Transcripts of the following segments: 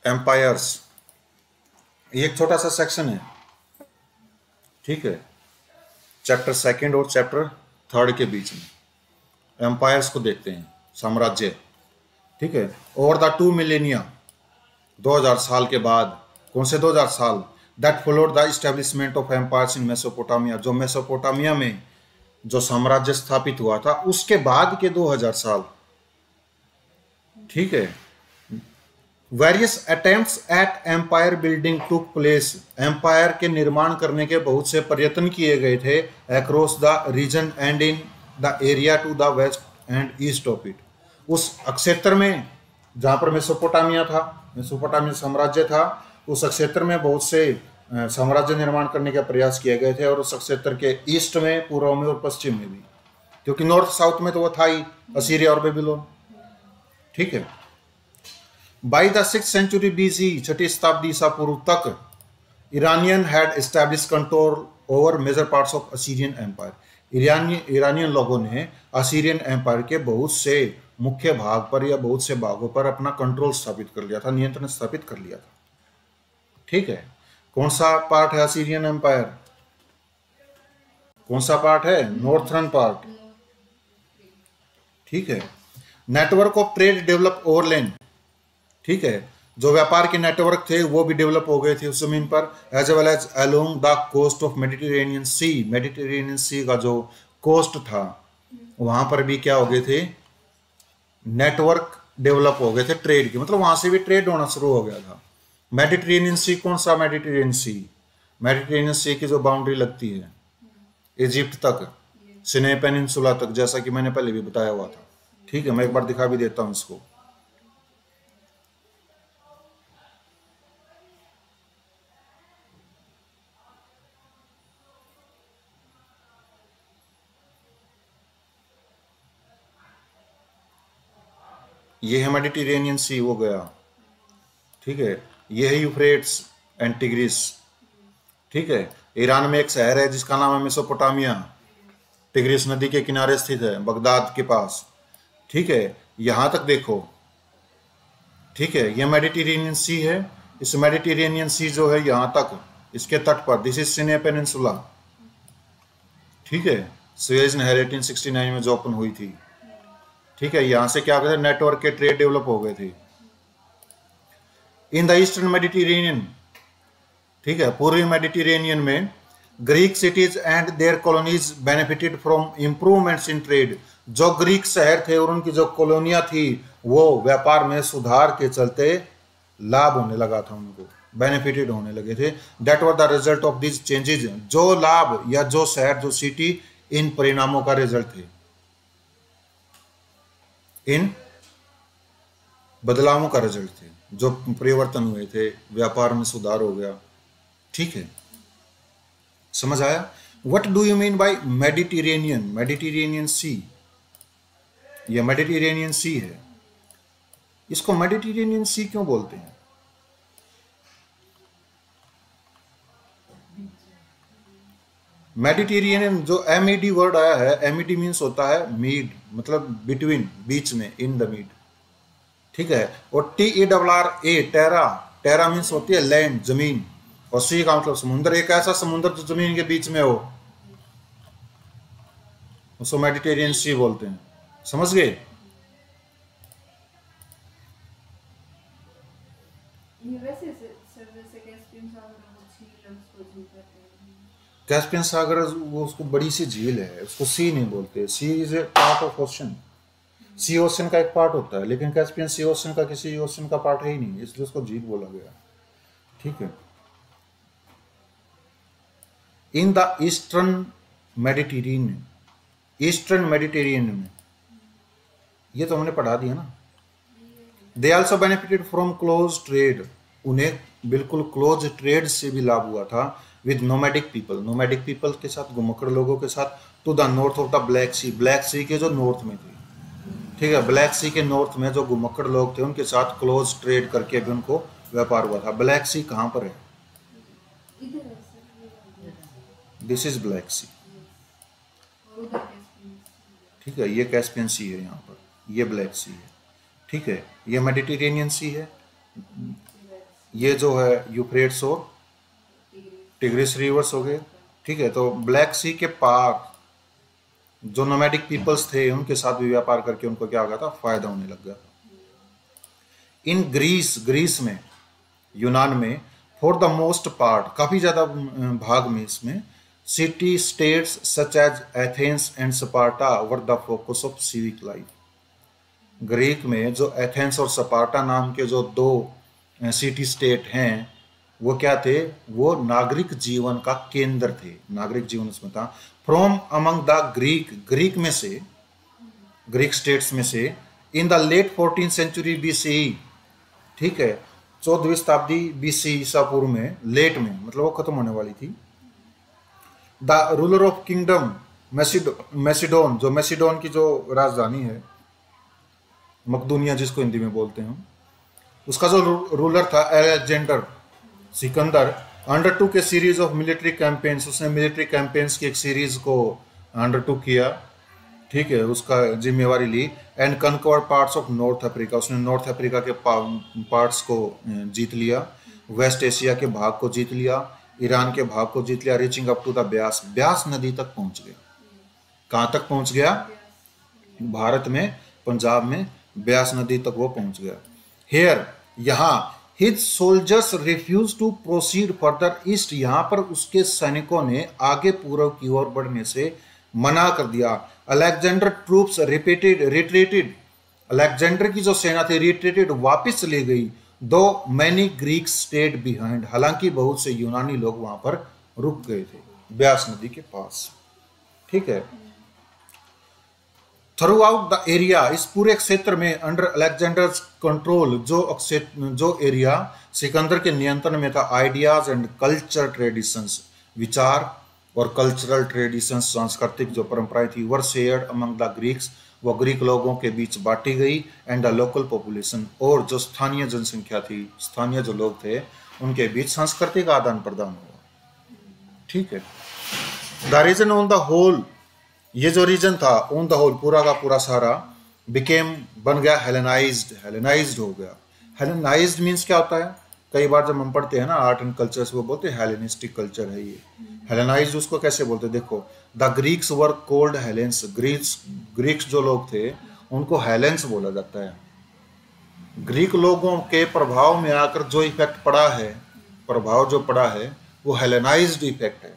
Empires, ये एक छोटा सा सेक्शन है, ठीक है, चैप्टर 2 और चैप्टर 3 के बीच में एम्पायर्स को देखते हैं, साम्राज्य, ठीक है। ओवर द 2 मिलेनिया, 2000 साल के बाद, कौन से 2000 साल, that followed the establishment of empires in Mesopotamia, जो मेसोपोटामिया में जो साम्राज्य स्थापित हुआ था उसके बाद के 2000 साल, ठीक है। Various attempts at empire building took place, empire के निर्माण करने के बहुत से प्रयत्न किए गए थे across the region and in the area to the west and east of it, उस क्षेत्र में जहाँ पर मेसोपोटामिया था, मेसोपोटामिया साम्राज्य था, उस क्षेत्र में बहुत से साम्राज्य निर्माण करने का प्रयास किए गए थे, और उस क्षेत्र के ईस्ट में, पूर्व में और पश्चिम में भी, क्योंकि नॉर्थ साउथ में तो वो था ही, असीरिया और बेबीलोन, ठीक है। By the 6th century BC, 6ठी शताब्दी ईसा पूर्व तक, Iranian had establish control over major parts of Assyrian empire, Iranian लोगों ने असीरियन एम्पायर के बहुत से मुख्य भाग पर या बहुत से भागों पर अपना कंट्रोल स्थापित कर लिया था, नियंत्रण स्थापित कर लिया था, ठीक है। कौन सा पार्ट है असीरियन एम्पायर, कौन सा पार्ट है, नॉर्थर्न पार्ट, ठीक है। Network of trade develop overland, ठीक है, जो व्यापार के नेटवर्क थे वो भी डेवलप हो गए थे उस जमीन पर, as well as along the coast of Mediterranean sea, Mediterranean sea का जो कोस्ट था वहां पर भी क्या हो गए थे, नेटवर्क डेवलप हो गए थे ट्रेड के, मतलब वहां से भी ट्रेड होना शुरू हो गया था। मेडिटेरेनियन सी, कौन सा मेडिटेरेनियन सी, मेडिटेरेनियन सी की जो बाउंड्री लगती है इजिप्ट तक, सिने पेनिनसुला तक, जैसा कि मैंने पहले भी बताया हुआ था, ठीक है। मैं एक बार दिखा भी देता हूं इसको, ये है मेडिटेरेनियन सी, वो गया, ठीक है। ये है यूफ्रेट्स एंड टिग्रिस, ठीक है। ईरान में एक शहर है जिसका नाम है मेसोपोटामिया, टिग्रिस नदी के किनारे स्थित है, बगदाद के पास, ठीक है। यहां तक देखो, ठीक है, ये मेडिटेरेनियन सी है, इस मेडिटेरेनियन सी जो है यहां तक, इसके तट पर, दिस इज सिने पेनिनसुला, ठीक है। सुएज नहर 1869 में जो ओपन हुई थी, ठीक है। यहां से क्या कहते हैं, नेटवर्क के ट्रेड डेवलप हो गए थे। इन द ईस्टर्न मेडिटेरेनियन, ठीक है, पूर्वी मेडिटेरेनियन में Greek cities and their colonies benefited from improvements in trade, जो ग्रीक शहर थे और उनकी जो कॉलोनियां थी वो व्यापार में सुधार के चलते लाभ होने लगा था, उनको बेनिफिटेड होने लगे थे। That were the result of this changes, जो लाभ या जो शहर, जो सिटी, इन परिणामों का रिजल्ट थे, इन बदलावों का रिजल्ट थे, जो परिवर्तन हुए थे, व्यापार में सुधार हो गया, ठीक है। समझ आया? What do you mean by Mediterranean, Mediterranean sea, ये मेडिटेरेनियन सी है, इसको मेडिटेरेनियन सी क्यों बोलते हैं? मेडिटेरेनियन जो MED वर्ड आया है, MED मीन्स होता है मीड, मतलब बिटवीन, बीच में, इन द मीड, ठीक है। और TERRA, टेरा, टेरा मीन्स होती है लैंड, जमीन, और सी का मतलब समुद्र, एक ऐसा समुद्र जो जमीन के बीच में हो, उसको मेडिटेरेनियन सी बोलते हैं, समझ गए? कैस्पियन सागर वो उसको बड़ी सी झील है, उसको सी नहीं बोलते, sea is a part of ocean, sea ocean का एक पार्ट होता है, लेकिन कैस्पियन सी ओशन का किसी ओशन का पार्ट है ही नहीं, इसलिए उसको झील बोला गया, ठीक है। In the eastern Mediterranean, eastern Mediterranean में, ये तो हमने पढ़ा दिया ना। They also benefited from close trade, उन्हें बिल्कुल क्लोज ट्रेड से भी लाभ हुआ था, with nomadic people, nomadic people के साथ, घुमक्कड़ लोगों के साथ, to the north of the black sea, black sea के जो नॉर्थ में थे, ठीक है, ब्लैक सी के नॉर्थ में जो घुमक्कड़ लोग थे उनके साथ क्लोज ट्रेड करके भी उनको व्यापार हुआ था। ब्लैक सी कहाँ पर है? दिस इज ब्लैक सी, ठीक है, ये कैस्पियन सी है यहाँ पर, ये ब्लैक सी है, ठीक है, ये मेडिटेरेनियन सी है, ये जो है यूफ्रेट्स और टिग्रिस रिवर्स हो गए। ठीक है, तो ब्लैक सी के पार जो नोमैडिक पीपल्स थे उनके साथ भी व्यापार करके उनको क्या हो गया था, फायदा होने लग गया था। इन ग्रीस, ग्रीस में, यूनान में, फॉर द मोस्ट पार्ट, काफी ज्यादा भाग में इसमें, city states such as Athens and Sparta were the focus of civic life. Greek में जो एथेंस और स्पार्टा नाम के जो दो सिटी स्टेट हैं, वो क्या थे, वो नागरिक जीवन का केंद्र थे, नागरिक जीवन उसमें था। From among the Greek, Greek में से, ग्रीक स्टेट्स में से, in the late 14th century BCE, ठीक है, 14वीं शताब्दी बीसी ईसा पूर्व में, लेट में मतलब वो खत्म होने वाली थी, द रूलर ऑफ किंगडम मैसिडोन, जो मैसिडोन की जो राजधानी है, मकदूनिया जिसको हिंदी में बोलते हैं, उसका जो रूलर था Alexander, Sikandar, undertook a series of military campaigns, उसने मिलिट्री कैंपेन्स की एक सीरीज को अंडरटूक किया, ठीक है, उसका जिम्मेवारी ली। And conquered parts of north Africa, उसने नॉर्थ अफ्रीका के पार्ट्स को जीत लिया, वेस्ट एशिया के भाग को जीत लिया, ईरान के भाग को जीत लिया, reaching up to the Beas, Beas नदी तक पहुंच गया। कहाँ तक पहुंच गया, भारत में, पंजाब में ब्यास नदी तक वो पहुंच गया। हेयर, यहाँ, his soldiers refuse to proceed further east, यहाँ पर उसके सैनिकों ने आगे पूर्व की ओर बढ़ने से मना कर दिया। अलेक्जेंडर ट्रूप्स रिट्रीटेड, अलेक्जेंडर की जो सेना थी रिट्रीटेड, वापस चली गई। दो मैनी ग्रीक स्टेट बिहाइंड, हालांकि बहुत से यूनानी लोग वहां पर रुक गए थे ब्यास नदी के पास। ठीक है, थ्रू आउट द एरिया, इस पूरे क्षेत्र में अंडर अलेक्जेंडर कंट्रोल, जो एरिया सिकंदर के नियंत्रण में था, आइडियाज एंड कल्चर ट्रेडिशंस, विचार और कल्चरल ट्रेडिशंस, सांस्कृतिक जो परंपराएं थी, वर शेयर्ड अमंग द ग्रीक्स, वो ग्रीक लोगों के बीच बांटी गई। एंड द लोकल पॉपुलेशन, और जो स्थानीय जनसंख्या थी, स्थानीय जो लोग थे, उनके बीच सांस्कृतिक आदान प्रदान हुआ। ठीक है, the region on the whole, ये जो रीजन था ऑन द होल, पूरा का पूरा सारा, बिकेम, बन गया हेलेनाइज्ड, हेलेनाइज्ड हो गया। हेलेनाइज्ड मीन्स क्या होता है, कई बार जब हम पढ़ते हैं ना आर्ट एंड कल्चर से, वो बोलते हैं हेलेनिस्टिक कल्चर है ये। हेलेनाइज्ड उसको कैसे बोलते हैं, देखो, the Greeks were cold Helens, Greeks जो लोग थे उनको हेलेंस बोला जाता है। ग्रीक लोगों के प्रभाव में आकर जो इफेक्ट पड़ा है, प्रभाव जो पड़ा है वो हेलेनाइज्ड इफेक्ट है।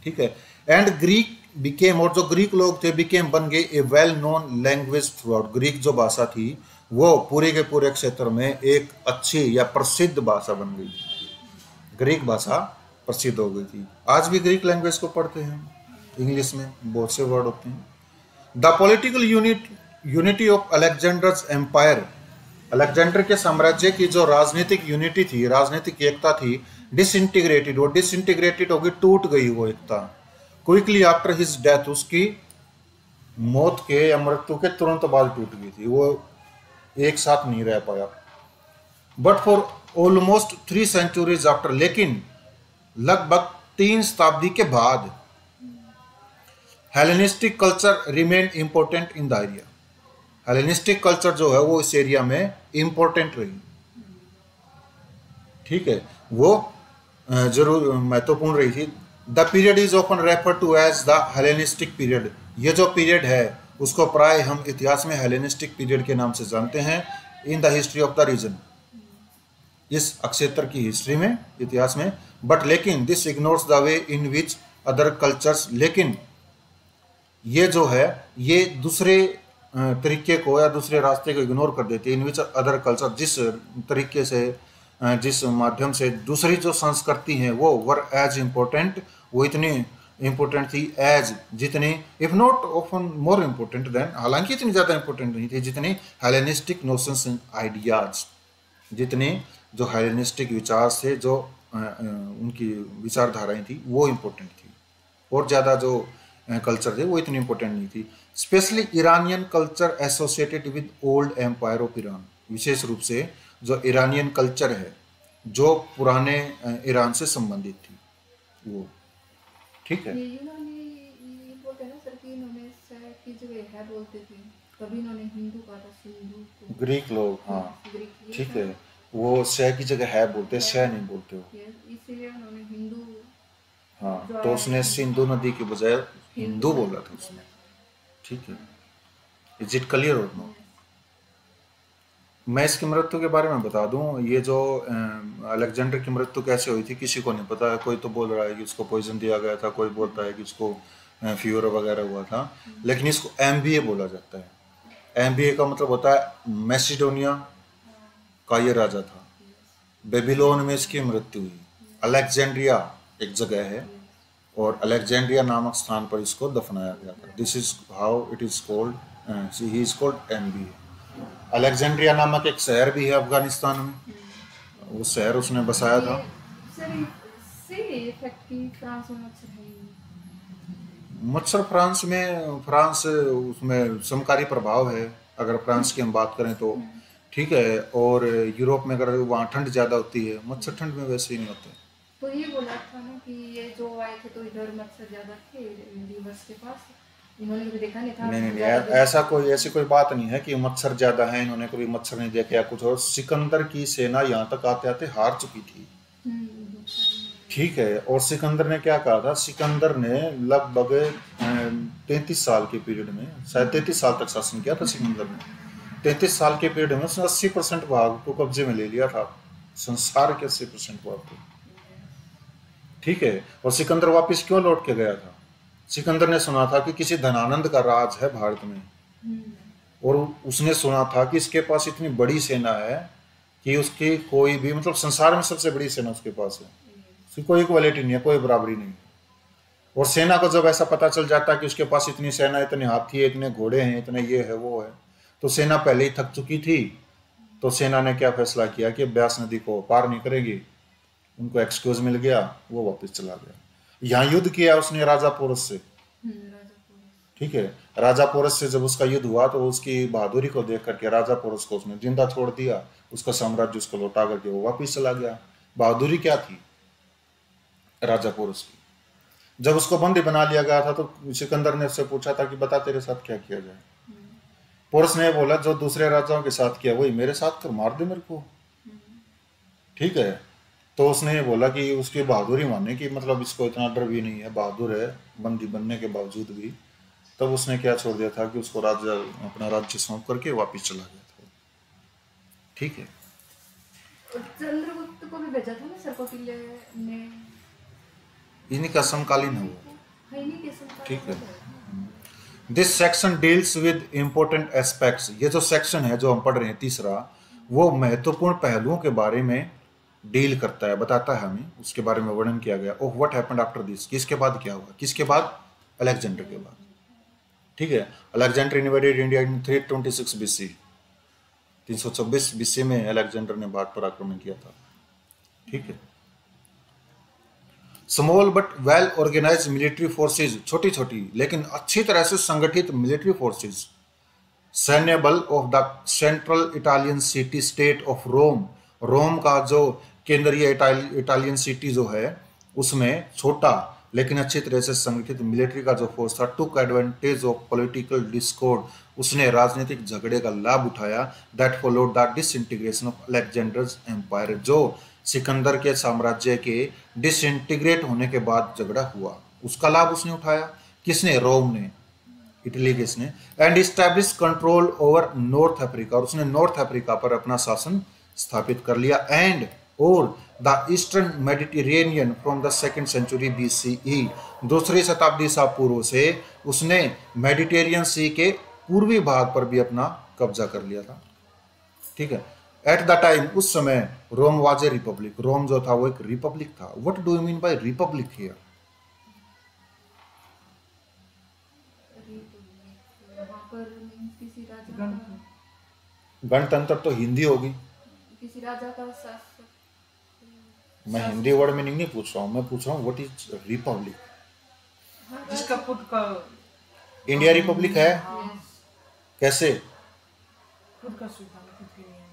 ठीक है, एंड ग्रीक बिकेम, और जो ग्रीक लोग थे बिकेम, बन गए, a well known language throughout, Greek जो भाषा थी वो पूरे के पूरे क्षेत्र में एक अच्छी या प्रसिद्ध भाषा बन गई, ग्रीक भाषा प्रसिद्ध हो गई थी। आज भी ग्रीक लैंग्वेज को पढ़ते हैं, इंग्लिश में बहुत से वर्ड होते हैं। The political unity of Alexander's empire, Alexander के साम्राज्य की जो राजनीतिक यूनिटी थी, राजनीतिक एकता थी, डिसइंटीग्रेटेड, वो डिसइंटीग्रेटेड होगी, टूट गई वो एकता। क्विकली आफ्टर हिज डेथ, उसकी मौत के या मृत्यु के तुरंत बाद टूट गई थी, वो एक साथ नहीं रह पाया। But for almost 3 centuries after, लेकिन लगभग 3 शताब्दी के बाद, Hellenistic culture remain important in the area, Hellenistic culture जो है वो इस एरिया में इंपॉर्टेंट रही। ठीक है, वो जरूर महत्वपूर्ण रही थी। The period is often refer to as the Hellenistic period, ये जो पीरियड है उसको प्राय हम इतिहास में हेलेनिस्टिक पीरियड के नाम से जानते हैं। In the history of the region, इस क्षेत्र की हिस्ट्री में, इतिहास में। बट लेकिन this ignores the way in which other cultures, लेकिन ये जो है ये दूसरे तरीके को या दूसरे रास्ते को इग्नोर कर देती है। इन विच अदर कल्चर, जिस तरीके से, जिस माध्यम से दूसरी जो संस्कृति हैं वो वर एज इम्पोर्टेंट, वो इतनी इम्पोर्टेंट थी एज, जितनी, if not often more important then, हालांकि इतनी ज़्यादा इम्पोर्टेंट नहीं थी जितनी हेलेनिस्टिक नोशंस एंड आइडियाज, जितने जो हेलेनिस्टिक विचार से जो उनकी विचारधाराएं थी वो इम्पोर्टेंट थी, और ज़्यादा जो कल्चर थे वो इतनी इम्पोर्टेंट नहीं थी। Specially Iranian culture associated with old empire of Iran, विशेष रूप से जो ईरानियन कल्चर है जो पुराने ईरान से संबंधित थी वो। ठीक है, ये यूनानी बोलते हैं ना सर कि इन्होंने शायद की जगह है बोलते थे, कभी इन्होंने हिंदू कहा था, सिंधु को, ग्रीक लोग, हाँ, ग्रीक, ठीक है। वो शह की जगह है बोलते हैं, शह नहीं बोलते हो। इसीलिए उन्होंने हिंदू हाँ, जो तो आया उसने हिंदू सिंधु नदी के बजाय हिंदू हिंदू बोला था उसने। बोला था। ठीक है। इज इट क्लियर और नो? Yes. मैं इसकी मृत्यु के बारे में बता दूं। ये जो अलेक्जेंडर की मृत्यु कैसे हुई थी किसी को नहीं पता है। कोई तो बोल रहा है कि उसको पॉइजन दिया गया था, कोई बोलता है कि उसको फीवर वगैरह हुआ था, लेकिन इसको एमबीए बोला जाता है। एमबीए का मतलब होता है मैसिडोनिया का ये राजा था। Yes. बेबीलोन में इसकी मृत्यु हुई। अलेक्जेंड्रिया एक जगह है, Yes. और अलेक्जेंड्रिया नामक स्थान पर इसको दफनाया गया था। This is how it is called, he is called MBA. Alexandria नामक एक शहर भी है अफगानिस्तान में, वो शहर उसने बसाया ये था। सर इससे इफेक्ट की फ्रांस में मच्छर है ही नहीं। मत्सर फ्रांस में, फ्रांस उसमें समकारी प्रभाव है अगर फ्रांस की हम बात करें तो। ठीक है। और यूरोप में अगर वहाँ ठंड ज़्यादा होती है, मच्छर ठंड में वैसे ही नहीं होते। तो ये बोला था ना कि ये जो आए थे तो इधर मच्छर ज्यादा थे रिवर्स के पास, इन्होंने कभी देखा नहीं था नहीं नहीं नहीं, ज्यादा दिन ऐसा कोई, ऐसी कोई बात नहीं है कि मच्छर ज़्यादा है, इन्होंने कभी मच्छर नहीं देखे या कुछ। और सिकंदर की सेना यहाँ तक आते आते हार चुकी थी। ठीक है। और सिकंदर ने क्या कहा था, सिकंदर ने लगभग 33 साल के पीरियड में, शायद 33 साल तक शासन किया था सिकंदर ने। 33 साल के पीरियड में उसने 80% भाग को कब्जे में ले लिया था, संसार के 80% भाग को। ठीक है। और सिकंदर वापस क्यों लौट के गया था? सिकंदर ने सुना था कि किसी धनानंद का राज है भारत में, और उसने सुना था कि इसके पास इतनी बड़ी सेना है कि उसकी कोई भी, मतलब संसार में सबसे बड़ी सेना उसके पास है, उसकी कोई इक्वालिटी नहीं है, कोई बराबरी नहीं। और सेना को जब ऐसा पता चल जाता है कि उसके पास इतनी सेना, इतने हाथी है, इतने घोड़े हैं, इतने ये है वो है, तो सेना पहले ही थक चुकी थी। तो सेना ने क्या फैसला किया कि ब्यास नदी को पार नहीं करेगी। उनको एक्सक्यूज मिल गया, वो वापस चला गया। यहाँ युद्ध किया उसने राजा पोरस से। ठीक है। राजा पोरस से जब उसका युद्ध हुआ तो उसकी बहादुरी को देख करके राजा पोरस को उसने जिंदा छोड़ दिया, उसका साम्राज्य उसको लौटा करके वो वापिस चला गया। बहादुरी क्या थी राजा पोरस की। जब उसको बंदी बना लिया गया था तो सिकंदर ने उससे पूछा था कि बता तेरे साथ क्या किया जाए। पोरस ने बोला जो दूसरे राजाओं के साथ किया वही मेरे साथ कर, मार दे मेरे को। ठीक है। तो उसने ये बोला कि उसकी बहादुरी माने कि मतलब इसको इतना डर भी नहीं है, बहादुर है बंदी बनने के बावजूद भी। तब उसने क्या छोड़ दिया था कि उसको राज्य, अपना राज्य सौंप करके वापिस चला गया था। ठीक है। चंद्रगुप्त को भी भेजा था ना सर कौटिल्य ने, इनका समकालीन है वो। है नहीं के संतान ठीक है। है। This section deals with important aspects. ये जो सेक्शन है जो हम पढ़ रहे हैं तीसरा, वो महत्वपूर्ण पहलुओं के बारे में डील करता है, बताता है हमें, उसके बारे में वर्णन किया गया। Oh what happened after this, किसके बाद क्या हुआ, किसके बाद, अलेक्जेंडर के बाद। ठीक है। Alexander invaded India in 326 BC, 326 BC में अलेक्जेंडर ने भारत पर आक्रमण किया था। ठीक है। Small but well organize military forces, छोटी छोटी लेकिन अच्छी तरह से संगठित मिलिट्री फोर्सेज, सैन्य बल of the central Italian city state of Rome. Rome का जो केंद्रीय इटालियन सिटी जो है उसमें छोटा लेकिन अच्छी तरह से संगठित मिलिट्री का जो फोर्स था, took advantage of political discord, उसने राजनीतिक झगड़े का लाभ उठाया। That followed the disintegration of Alexander's empire, जो सिकंदर के साम्राज्य के डिसइंटीग्रेट होने के बाद झगड़ा हुआ, उसका लाभ उसने उठाया। किसने? रोम ने, इटली के इसने। And establish control over north Africa, और उसने नॉर्थ अफ्रीका पर अपना शासन स्थापित कर लिया। एंड और the eastern Mediterranean from the 2nd century BCE, दूसरी शताब्दी ईसा पूर्व से उसने मेडिटेरियन सी के पूर्वी भाग पर भी अपना कब्जा कर लिया था। ठीक है। एट द टाइम, उस समय, रोम वाज ए रिपब्लिक, रोम जो था वो एक रिपब्लिक था। What do you mean bye Republic here? वहाँ पर किसी राजा का, गणतंत्र तो हिंदी होगी। किसी राजा का शासक, मैं हिंदी वर्ड मीनिंग नहीं पूछ रहा हूँ, मैं पूछ रहा हूँ व्हाट इज रिपब्लिक। जिसका खुद का इंडिया रिपब्लिक है? कैसे? खुद का सुल्तान खुद के नियम है।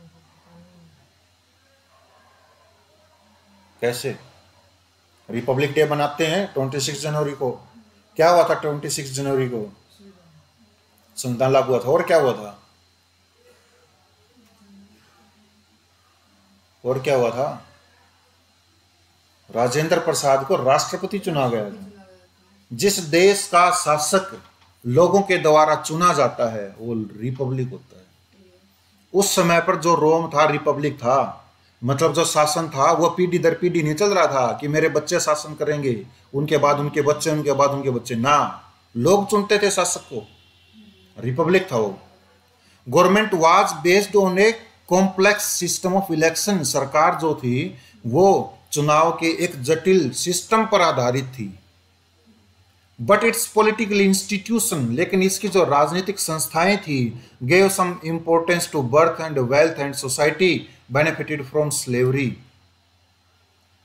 कैसे? रिपब्लिक डे मनाते हैं 26 जनवरी को। क्या हुआ था 26 जनवरी को? संविधान लागू हुआ था। और क्या हुआ था? और क्या हुआ था, राजेंद्र प्रसाद को राष्ट्रपति चुना गया था। जिस देश का शासक लोगों के द्वारा चुना जाता है वो रिपब्लिक होता है। उस समय पर जो रोम था रिपब्लिक था, मतलब जो शासन था वो पीढ़ी दर पीढ़ी नहीं चल रहा था कि मेरे बच्चे शासन करेंगे, उनके बाद उनके बच्चे, उनके बाद उनके बच्चे, ना, लोग चुनते थे शासक को, रिपब्लिक था वो। Government was based on a complex system of election, सरकार जो थी वो चुनाव के एक जटिल सिस्टम पर आधारित थी। बट इट्स पॉलिटिकल इंस्टीट्यूशन, लेकिन इसकी जो राजनीतिक संस्थाएं थी, gave some importance to birth and wealth and society benefited from slavery.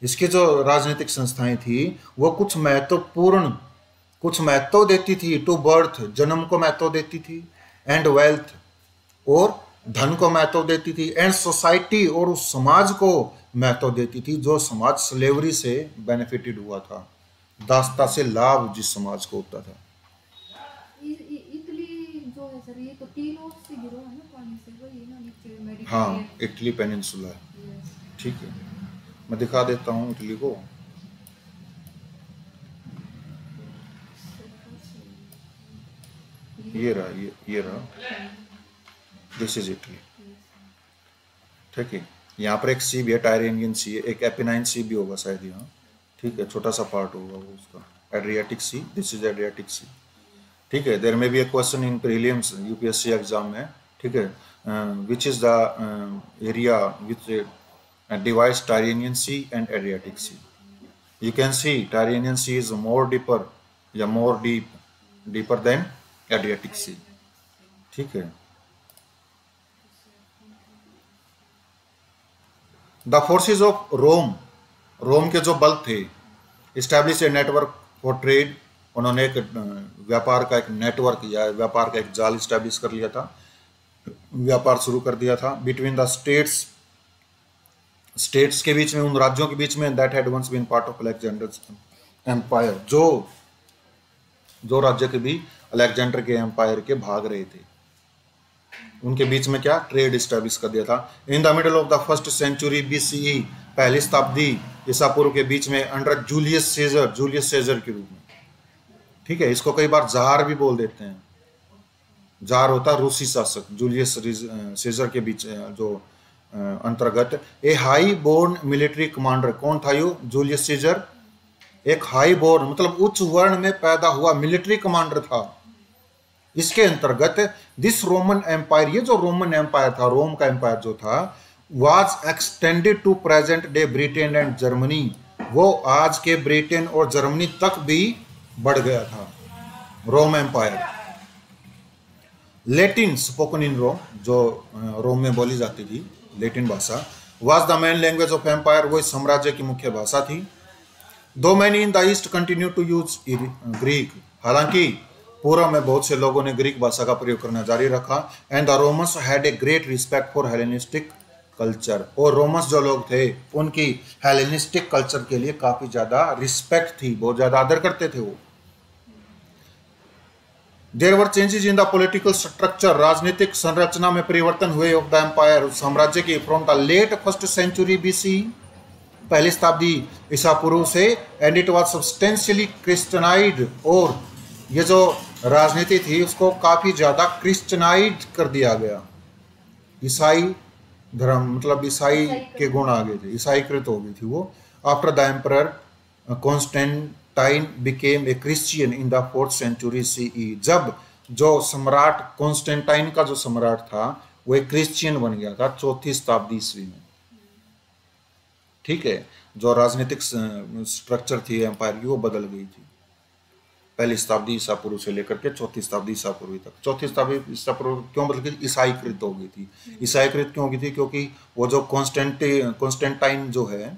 इसकी जो राजनीतिक संस्थाएं थी वो कुछ महत्व देती थी टू बर्थ, जन्म को महत्व देती थी, एंड वेल्थ, और धन को महत्व देती थी, एंड सोसाइटी, और उस समाज को महत्व देती थी जो समाज स्लेवरी से बेनिफिटेड हुआ था, दासता से लाभ जिस समाज को होता था। इटली जो है सर, ये तो तीनों से गिरो है ना पानी से, वही ना, नीचे मेडिटेरियन। हाँ, इटली पेनिनसुला, ठीक है, मैं दिखा देता हूँ इटली को। ये रहा, ये रहा, दिस इज इटली, ठीक है। यहाँ पर एक सी भी है, टायरेनियन सी है, एक एपिनाइन सी भी होगा शायद यहाँ, ठीक है, छोटा सा पार्ट होगा वो उसका, Adriatic sea, this is Adriatic sea, ठीक है। There may be a question in prelims UPSC exam में, ठीक है, which is the area which divides Tyrrhenian sea and Adriatic sea. You can see Tyrrhenian sea is more deeper या more deeper than Adriatic sea, ठीक है। The forces of Rome, Rome के जो बल थे, establish a network for trade, उन्होंने एक व्यापार का एक नेटवर्क या व्यापार का एक जाल इस्टेब्लिश कर लिया था, व्यापार शुरू कर दिया था बिटवीन द स्टेट्स के बीच में, उन राज्यों के बीच में, that had once been part of Alexander's empire, जो राज्य के भी अलेक्जेंडर के एम्पायर के भाग रहे थे, उनके बीच में क्या ट्रेड इस्टेब्लिश कर दिया था। In the middle of the first century BCE, पहली शताब्दी ईसा पूर्व के बीच में, अंडर जूलियस सीजर के रूप में, ठीक है। इसको कई बार जार भी बोल देते हैं, जार होता है रूसी शासक, जूलियस सीजर के बीच जो अंतर्गत ए हाई बोर्न मिलिट्री कमांडर, कौन था यो जूलियस सीजर, एक हाई बोर्न मतलब उच्च वर्ण में पैदा हुआ मिलिट्री कमांडर था। इसके अंतर्गत दिस रोमन एम्पायर, ये जो रोमन एम्पायर था, रोम का एम्पायर जो था, was extended to present day Britain and Germany, वो आज के ब्रिटेन और जर्मनी तक भी बढ़ गया था Rome empire. Latin spoken in Rome, जो रोम में बोली जाती थी लेटिन भाषा, was the main language of empire, वो साम्राज्य की मुख्य भाषा थी। Though many in the east continue to use Greek, हालांकि पूर्व में बहुत से लोगों ने ग्रीक भाषा का प्रयोग करना जारी रखा। And the Romans had a great respect for Hellenistic culture, और रोमन्स जो लोग थे उनकी हेलेनिस्टिक कल्चर के लिए काफी ज्यादा रिस्पेक्ट थी, बहुत ज्यादा आदर करते थे वो। There were changes in the political structure, राजनीतिक संरचना में परिवर्तन हुए ऑफ द एम्पायर, साम्राज्य की, from the late first century BC, पहली शताब्दी ईसा पूर्व से, and it was substantially Christianized, और ये जो राजनीति थी उसको काफी ज्यादा क्रिश्चियनाइज कर दिया गया, ईसाई धर्म मतलब ईसाई के गुण आ गए थे, ईसाईकृत हो गई थी वो। After the emperor Constantine became a Christian in the 4th century CE, जब जो सम्राट कॉन्स्टेंटाइन का जो सम्राट था वो एक क्रिश्चियन बन गया था 4th शताब्दी ईस्वी में, ठीक है। जो राजनीतिक स्ट्रक्चर थी एम्पायर की वो बदल गई थी पहली शताब्दी ईसा पूर्व से लेकर के 4th शताब्दी ईसा पूर्व तक। 4th शताब्दी ईसा पूर्व क्यों बदल गई, ईसाईकृत हो गई थी। ईसाईकृत क्यों हो गई थी, क्योंकि वो जो कॉन्स्टेंटाइन जो है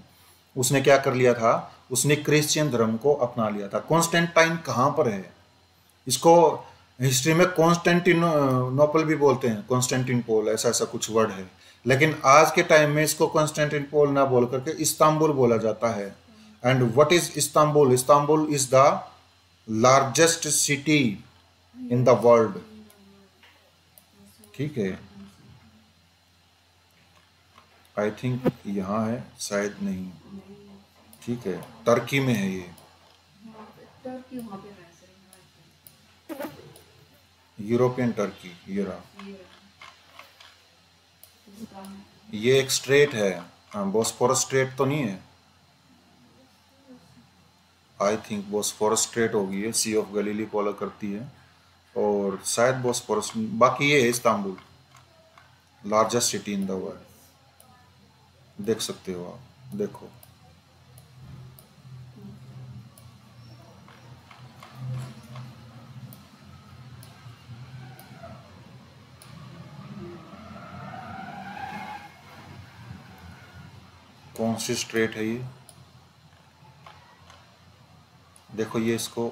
उसने क्या कर लिया था, उसने क्रिश्चियन धर्म को अपना लिया था। कॉन्स्टेंटाइन कहाँ पर है, इसको हिस्ट्री में कॉन्स्टेंटिनोपल भी बोलते हैं, कॉन्स्टेंटिनोपल ऐसा ऐसा कुछ वर्ड है, लेकिन आज के टाइम में इसको कॉन्स्टेंटिनोपल ना बोल करके इस्तांबुल बोला जाता है। And what is Istanbul, Istanbul is the largest city in the world, ठीक है। आई थिंक यहाँ है, शायद नहीं। ठीक है, टर्की में है ये, टर्की वहाँ पे रह यूरोपियन टर्की। ये रहा, सकते। ये एक स्ट्रेट है। बोस्फोरस स्ट्रेट तो नहीं है, आई थिंक बोस्फोरस स्ट्रेट होगी, ये सी ऑफ गलीली को अलग करती है, और शायद बोस्फोरस। बाकी ये है Istanbul, largest city in the world. देख सकते हो आप, देखो। कौन सी स्ट्रेट है ये, देखो, ये इसको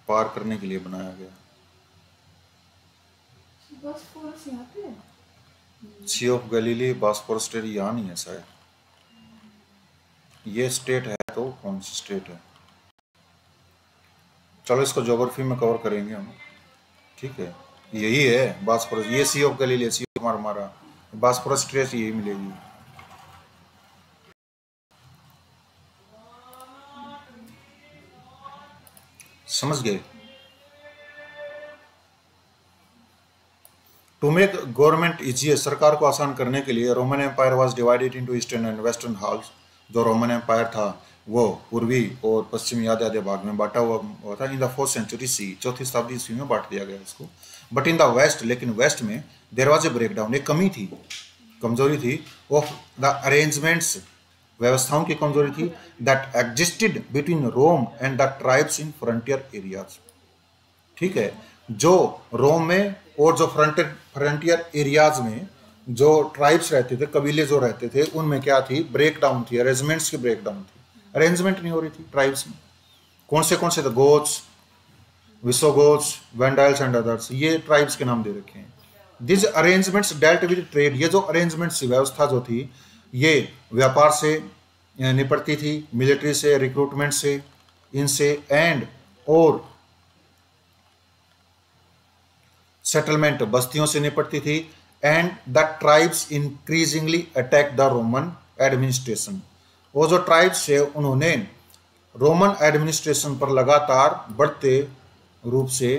पार करने के लिए बनाया गया। बॉस्फोरस यहाँ पे है? सी ऑफ गलीली बॉस्फोरस स्ट्रेट यहाँ नहीं है शायद, ये स्टेट है तो कौन सी स्टेट है। चलो इसको ज्योग्राफी में कवर करेंगे हम। ठीक है, यही है बॉस्फोरस, ये sea of Galilee, sea of Marmara, Bosphorus strait यही मिलेगी। समझ गए। टू मेक गवर्नमेंट इजी, सरकार को आसान करने के लिए Roman empire was divided into eastern and western halves. जो रोमन एम्पायर था वो पूर्वी और पश्चिमी आधे बाग में बांटा हुआ था। इन द 4th century सी, 4वीं शताब्दी ईस्वी में बांट दिया गया इसको। बट इन द वेस्ट, लेकिन वेस्ट में देयर वाज ए ब्रेकडाउन, एक कमी थी, कमजोरी थी, ऑफ द अरेंजमेंट्स, व्यवस्थाओं की कमजोरी थी, that existed between Rome and the tribes in frontier areas. ठीक है, जो रोम में और जो फ्रंटियर एरियाज में जो ट्राइब्स रहते थे, कबीले जो रहते थे, उनमें क्या थी, ब्रेकडाउन थी, अरेंजमेंट्स की ब्रेकडाउन थी, अरेंजमेंट नहीं हो रही थी ट्राइब्स में। कौन से थे, गोथ्स, विसोगोथ्स, वेंडाइल्स एंड अदर्स, ये ट्राइब्स के नाम दे रखे हैं। This arrangements dealt with trade, ये जो अरेंजमेंट्स व्यवस्था जो थी, ये व्यापार से निपटती थी, मिलिट्री से, रिक्रूटमेंट से, इनसे, एंड और सेटलमेंट, बस्तियों से निपटती थी। And the tribes increasingly attack the Roman administration, वो जो ट्राइब्स है उन्होंने रोमन एडमिनिस्ट्रेशन पर लगातार बढ़ते रूप से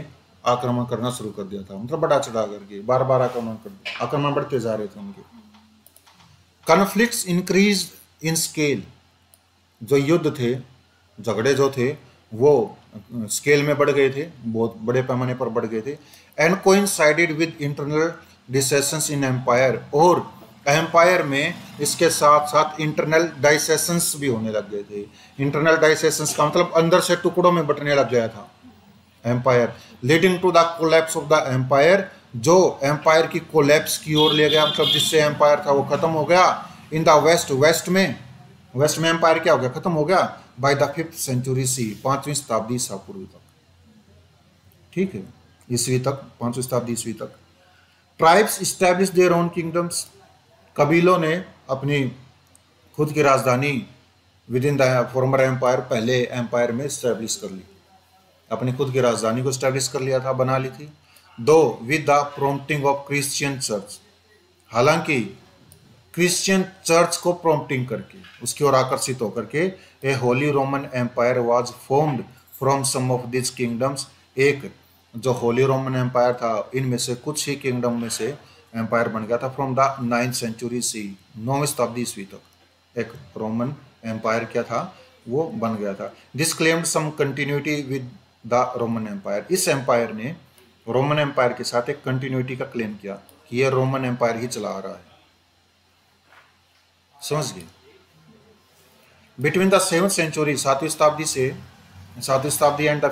आक्रमण करना शुरू कर दिया था। मतलब बढ़ा चढ़ा करके बार बार आक्रमण बढ़ते जा रहे थे उनके। कॉन्फ्लिक्ट्स इंक्रीज इन स्केल, जो युद्ध थे, झगड़े जो थे, वो स्केल में बढ़ गए थे, बहुत बड़े पैमाने पर बढ़ गए थे। And coincided with internal dissensions in empire, और एम्पायर में इसके साथ साथ इंटरनल डाइसेशंस भी होने लग गए थे। इंटरनल डाइसेशंस का मतलब अंदर से टुकड़ों में बंटने लग गया था empire, leading to the collapse of the empire, जो एम्पायर की कोलैप्स की ओर ले गया, मतलब जिससे एम्पायर था वो खत्म हो गया। इन द वेस्ट, वेस्ट में एम्पायर क्या हो गया, खत्म हो गया, बाय द 5th century सी, 5वीं शताब्दी ईसा पूर्व तक। ठीक है, ईस्वी तक, 5वीं शताब्दी ईस्वी तक। Tribes establish their own kingdoms, कबीलों ने अपनी खुद की राजधानी within the former empire, पहले एम्पायर में इस्टेब्लिश कर ली, अपनी खुद की राजधानी को इस्टेब्लिश कर लिया था, बना ली थी। Though with the prompting of Christian church, हालांकि क्रिश्चियन चर्च को प्रॉम्प्टिंग करके, उसकी ओर आकर्षित होकर के, a holy Roman empire was formed from some of this kingdoms, एक जो होली रोमन एम्पायर था इनमें से कुछ ही किंगडम में से एम्पायर बन गया था। फ्रॉम द 9th century सी, 9वीं शताब्दी ईस्वी तक एक रोमन एम्पायर क्या था, वो बन गया था। This claimed some continuity with the Roman empire, इस एम्पायर ने रोमन एम्पायर के साथ एक कंटिन्यूटी का क्लेम किया कि ये रोमन एम्पायर ही चला रहा है। समझ गए। बिटवीन द 7th century, 7वीं शताब्दी से, 7वीं शताब्दी एंड द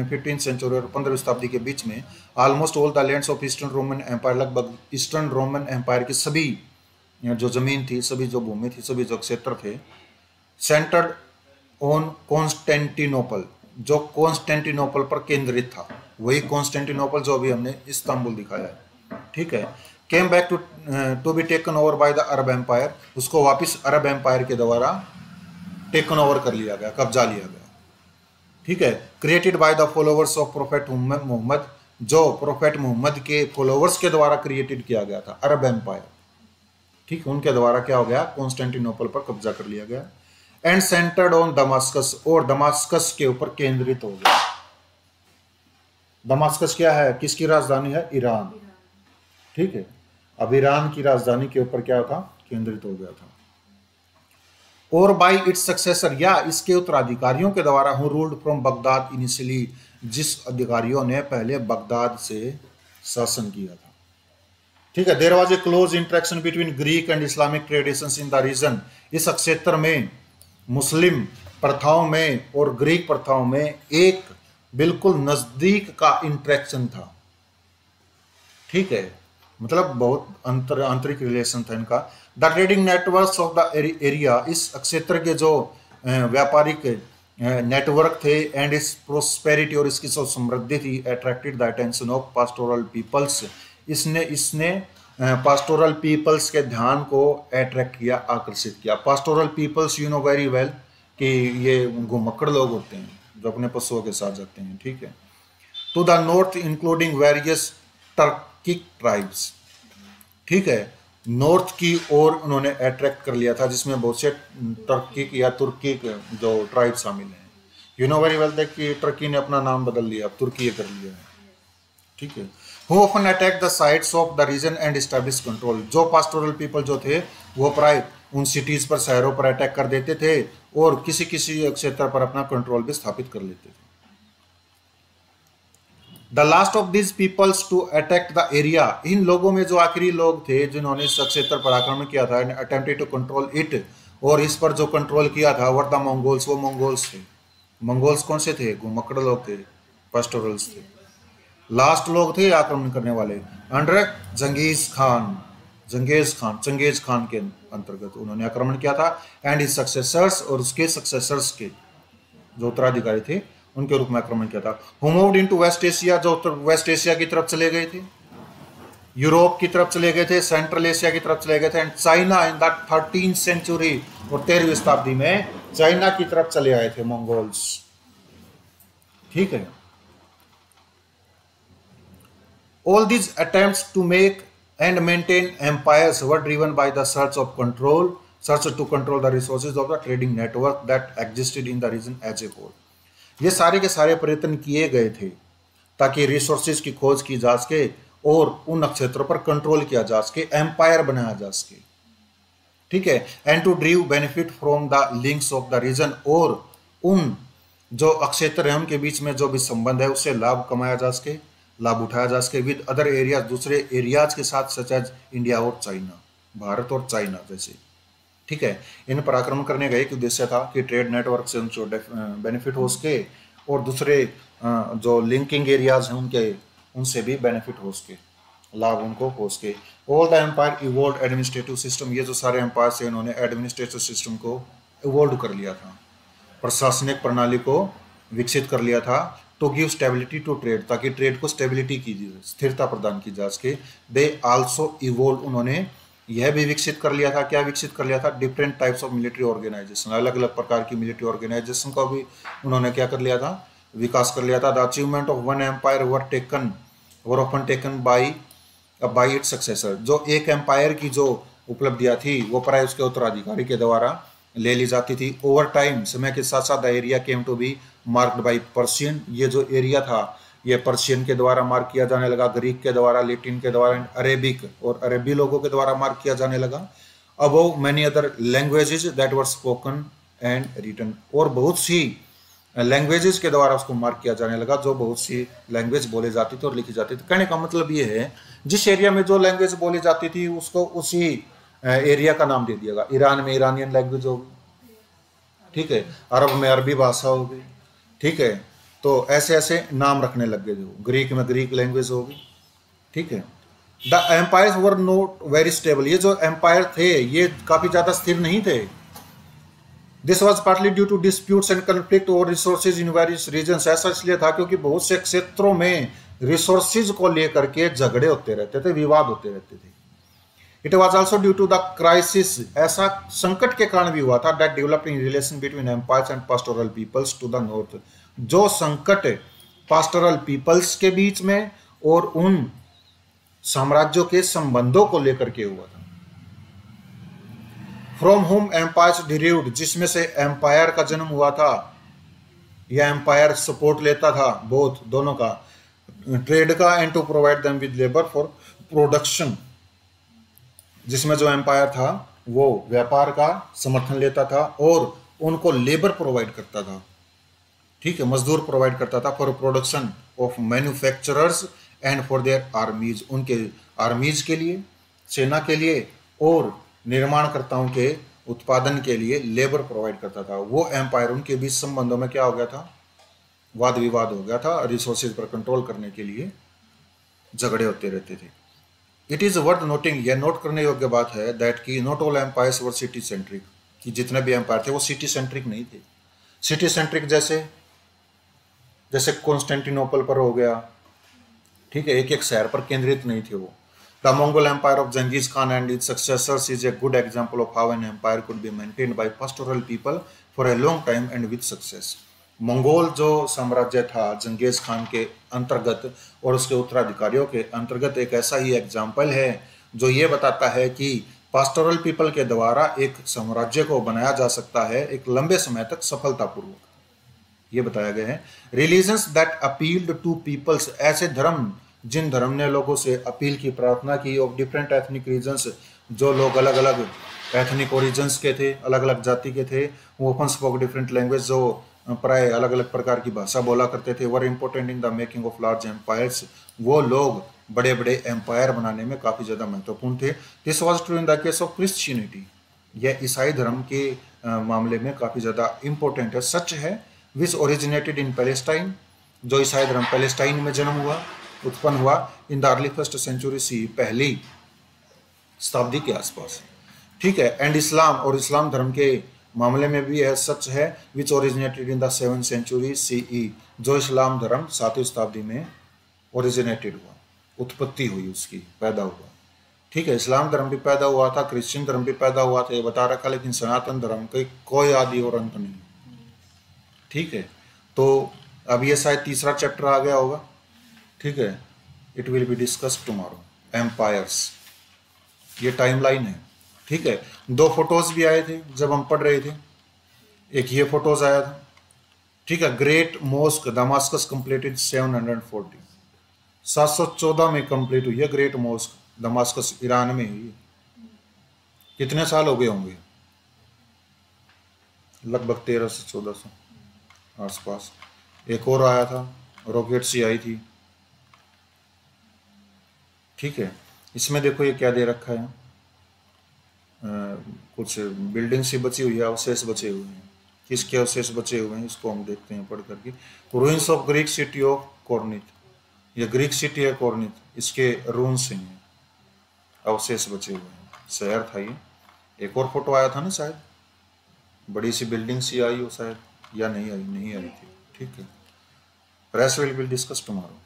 15th century, और 15वीं शताब्दी के बीच में, almost all the lands of eastern Roman empire, लगभग ईस्टर्न रोमन एम्पायर की सभी जो जमीन थी, सभी जो भूमि थी, सभी जो क्षेत्र थे, सेंटर्ड ऑन कॉन्स्टेंटिनोपल, जो कॉन्स्टेंटिनोपल पर केंद्रित था, वही कॉन्स्टेंटिनोपल जो अभी हमने इस्तांबुल दिखाया है। ठीक है, came back to be taken over by the Arab empire, उसको वापस अरब एम्पायर के द्वारा टेकन ओवर कर लिया गया, कब्जा लिया गया। ठीक है, created by the followers of prophet Mohammed, जो प्रोफेट मोहम्मद के फॉलोवर्स के द्वारा क्रिएटेड किया गया था अरब एम्पायर। ठीक, उनके द्वारा क्या हो गया, कॉन्स्टेंटिनोपल पर कब्जा कर लिया गया। एंड सेंटर्ड ऑन दमास्कस, और दमास्कस के ऊपर केंद्रित हो गया। दमास्कस क्या है, किसकी राजधानी है, ईरान। ठीक है, अब ईरान की राजधानी के ऊपर क्या था, केंद्रित हो गया था। और बाई इट्स सक्सेसर, या इसके उत्तराधिकारियों के द्वारा, who ruled from Baghdad initially, जिस अधिकारियों ने पहले बगदाद से शासन किया था। ठीक है, there was a close interaction between Greek and Islamic traditions in the region, इस क्षेत्र में मुस्लिम प्रथाओं में और ग्रीक प्रथाओं में एक बिल्कुल नजदीक का इंटरेक्शन था। ठीक है, मतलब बहुत आंतरिक रिलेशन था इनका। The trading networks of the area, इस क्षेत्र के जो व्यापारिक नेटवर्क थे, एंड इस प्रोस्पेरिटी, और इसकी जो समृद्धि थी, attracted the attention of pastoral peoples, इसने पास्टोरल पीपल्स के ध्यान को अट्रैक्ट किया, आकर्षित किया। Pastoral peoples you know very well कि ये घुमक्कड़ लोग होते हैं जो अपने पशुओं के साथ जाते हैं। ठीक है, to the north including various Turkic tribes. ठीक है, नॉर्थ की ओर उन्होंने अट्रैक्ट कर लिया था, जिसमें बहुत से टर्किक या तुर्की जो ट्राइब शामिल हैं। You know very well that कि टर्की ने अपना नाम बदल लिया, अब तुर्की कर लिया है। ठीक है, who often attack the sites of the region and establish control, जो पास्टोरल पीपल जो थे वो प्राय उन सिटीज पर, शहरों पर अटैक कर देते थे और किसी किसी क्षेत्र पर अपना कंट्रोल भी स्थापित कर लेते थे। The last of this peoples to attack the area, इन लोगों में जो आखिरी लोग थे जिन्होंने इस क्षेत्र पर आक्रमण किया था, अटेम्प्टेड टू कंट्रोल इट, और इस पर जो कंट्रोल किया था, वर द मंगोल्स, वो मंगोल्स थे। मंगोल्स कौन से थे, घुमक्कड़ लोग थे, पास्टोरल्स थे। लास्ट लोग थे आक्रमण करने वाले, अंडर चंगेज खान के अंतर्गत उन्होंने आक्रमण किया था। एंड हिज सक्सेसर्स, और उसके सक्सेसर्स के जो उत्तराधिकारी थे उनके रूप में आक्रमण किया था। Who moved into West Asia, जो वेस्ट एशिया की तरफ चले गए थे, यूरोप की तरफ चले गए थे, सेंट्रल एशिया की तरफ चले गए थे। And China in the 13th century, और 13वीं शताब्दी में चाइना की तरफ चले आए थे मंगोल्स। ठीक है, all these attempts to make and maintain empires were driven by the search to control the resources of the trading network that existed in the region as a whole। ये सारे के सारे प्रयत्न किए गए थे ताकि रिसोर्सेज की खोज की जा सके और उन क्षेत्रों पर कंट्रोल किया जा सके, एम्पायर बनाया जा सके। ठीक है, and to derive benefit from the links of the region, और उन जो क्षेत्र है उनके बीच में जो भी संबंध है उससे लाभ कमाया जा सके, लाभ उठाया जा सके विद अदर एरियाज, दूसरे एरियाज के साथ, सच एज इंडिया और चाइना, भारत और चाइना जैसे। ठीक है, इन पर आक्रमण करने का एक उद्देश्य था कि ट्रेड नेटवर्क से उनको बेनिफिट हो सके और दूसरे जो लिंकिंग एरियाज हैं उनसे भी बेनिफिट हो सके, लाभ उनको हो सके। All the empire evolve administrative system, ये जो सारे एम्पायर से इन्होंने एडमिनिस्ट्रेटिव सिस्टम को इवॉल्व कर लिया था, प्रशासनिक प्रणाली को विकसित कर लिया था। To give stability to trade, ताकि ट्रेड को स्टेबिलिटी की जाए, स्थिरता प्रदान की जा सके। दे आल्सो इवोल्व, उन्होंने यह भी विकसित कर लिया था, क्या विकसित कर लिया था, different types of military organization, अलग अलग प्रकार की मिलिट्री ऑर्गेनाइजेशन का भी उन्होंने क्या कर लिया था, विकास कर लिया था। The achievement of one empire were often taken by its successor, जो एक एम्पायर की जो उपलब्धियां थी वो प्राय उसके उत्तराधिकारी के द्वारा ले ली जाती थी। ओवर टाइम, समय के साथ साथ the area came to be marked by Persian, ये जो एरिया था ये पर्शियन के द्वारा मार्क किया जाने लगा, ग्रीक के द्वारा, लेटिन के द्वारा, अरेबिक और अरबी लोगों के द्वारा मार्क किया जाने लगा। Above many other languages that were spoken and written, और बहुत सी लैंग्वेजेस के द्वारा उसको मार्क किया जाने लगा, जो बहुत सी लैंग्वेज बोली जाती थी और लिखी जाती थी। कहने का मतलब ये है, जिस एरिया में जो लैंग्वेज बोली जाती थी उसको उसी एरिया का नाम दे दिया गया। ईरान में ईरानियन लैंग्वेज होगी, ठीक है, अरब में अरबी भाषा होगी, ठीक है, तो ऐसे ऐसे नाम रखने लग गए। जो ग्रीक में ग्रीक लैंग्वेज होगी, ठीक है। The empires were not very stable, ये जो एम्पायर थे ये काफी ज्यादा स्थिर नहीं थे। This was partly due to disputes and conflict over resources in various regions, ऐसा इसलिए था क्योंकि बहुत से क्षेत्रों में रिसोर्सेज को लेकर के झगड़े होते रहते थे, विवाद होते रहते थे। It was also due to the crisis, ऐसा संकट के कारण भी हुआ था, that developed in relation between empires and pastoral peoples to the north, जो संकट पास्टोरल पीपल्स के बीच में और उन साम्राज्यों के संबंधों को लेकर के हुआ था। फ्रॉम होम एम्पायर्स डिराइव्ड, जिसमें से एम्पायर का जन्म हुआ था या एम्पायर सपोर्ट लेता था, बोथ दोनों का, ट्रेड का, and to provide them with labour for production, जिसमें जो एम्पायर था वो व्यापार का समर्थन लेता था और उनको लेबर प्रोवाइड करता था, ठीक है, मजदूर प्रोवाइड करता था for production of manufacturers and for their आर्मीज, उनके आर्मीज के लिए, सेना के लिए, और निर्माणकर्ताओं के उत्पादन के लिए लेबर प्रोवाइड करता था। वो एम्पायर, उनके बीच संबंधों में क्या हो गया था, वाद विवाद हो गया था, रिसोर्सेज पर कंट्रोल करने के लिए झगड़े होते रहते थे। इट इज वर्थ नोटिंग, यह नोट करने योग्य बात है, दैट कि not all empires were city centric, कि जितने भी एम्पायर थे वो सिटी सेंट्रिक नहीं थे। सिटी सेंट्रिक जैसे कॉन्स्टेंटिनोपल पर हो गया, ठीक है, एक एक शहर पर केंद्रित नहीं थे वो। The Mongol empire of Genghis Khan and its successors is a good example of how an empire could be maintained by pastoral people for a long time and with success. Mongol जो साम्राज्य था जंगीज खान के अंतर्गत और उसके उत्तराधिकारियों के अंतर्गत एक ऐसा ही एग्जाम्पल है जो ये बताता है कि पास्टोरल पीपल के द्वारा एक साम्राज्य को बनाया जा सकता है एक लंबे समय तक सफलतापूर्वक, ये बताया गया है। Religions that appealed to peoples, ऐसे धर्म जिन धर्म ने लोगों से अपील की, प्रार्थना की, ऑफ डिफरेंट एथनिक रीजन्स, जो लोग अलग अलग एथनिक ओरिजिन्स के थे, अलग अलग जाति के थे, वो ओपन स्पोक डिफरेंट लैंग्वेज, जो प्राय अलग अलग प्रकार की भाषा बोला करते थे, were important in the making of large empires, वो लोग बड़े बड़े एम्पायर बनाने में काफ़ी ज़्यादा महत्वपूर्ण थे। This was true in the case of Christianity, यह ईसाई धर्म के मामले में काफ़ी ज़्यादा इम्पोर्टेंट है, सच है। विच ओरिजिनेटेड इन पैलेस्टाइन, जो ईसाई धर्म पैलेस्टाइन में जन्म हुआ, उत्पन्न हुआ, in the early first century C, पहली शताब्दी के आसपास, ठीक है। एंड इस्लाम, और इस्लाम धर्म के मामले में भी यह सच है, which originated in the 7th century CE, जो इस्लाम धर्म 7वीं शताब्दी में ओरिजिनेटेड हुआ, उत्पत्ति हुई उसकी, पैदा हुआ, ठीक है। इस्लाम धर्म भी पैदा हुआ था, क्रिश्चियन धर्म भी पैदा हुआ था, ये बता रखा, लेकिन सनातन धर्म का कोई आदि और अंत नहीं, ठीक है। तो अब ये शायद तीसरा चैप्टर आ गया होगा, ठीक है। It will be discussed tomorrow, empires, ये टाइमलाइन है, ठीक है। 2 फोटोज भी आए थे जब हम पढ़ रहे थे, एक ये फोटोज आया था, ठीक है। ग्रेट मॉस्क दमास्कस कंप्लीटेड 740, 714 में कंप्लीट हुई है ग्रेट मॉस्क दमास्कस, ईरान में हुई। कितने साल हो गए होंगे, लगभग 1300 से 1400 आसपास। एक और आया था, रॉकेट सी आई थी, ठीक है। इसमें देखो ये क्या दे रखा है, कुछ बिल्डिंग सी बची हुई है, अवशेष बचे हुए हैं, किसके अवशेष बचे हुए हैं इसको हम देखते हैं पढ़ करके। Ruins of Greek city of Corinth, ये ग्रीक सिटी है कोर्निथ, इसके रून्स हैं, अवशेष बचे हुए हैं, शहर था ये। एक और फोटो आया था ना शायद, बड़ी सी बिल्डिंग सी आई हो शायद, या नहीं आई थी, ठीक है। Rest will discuss tomorrow.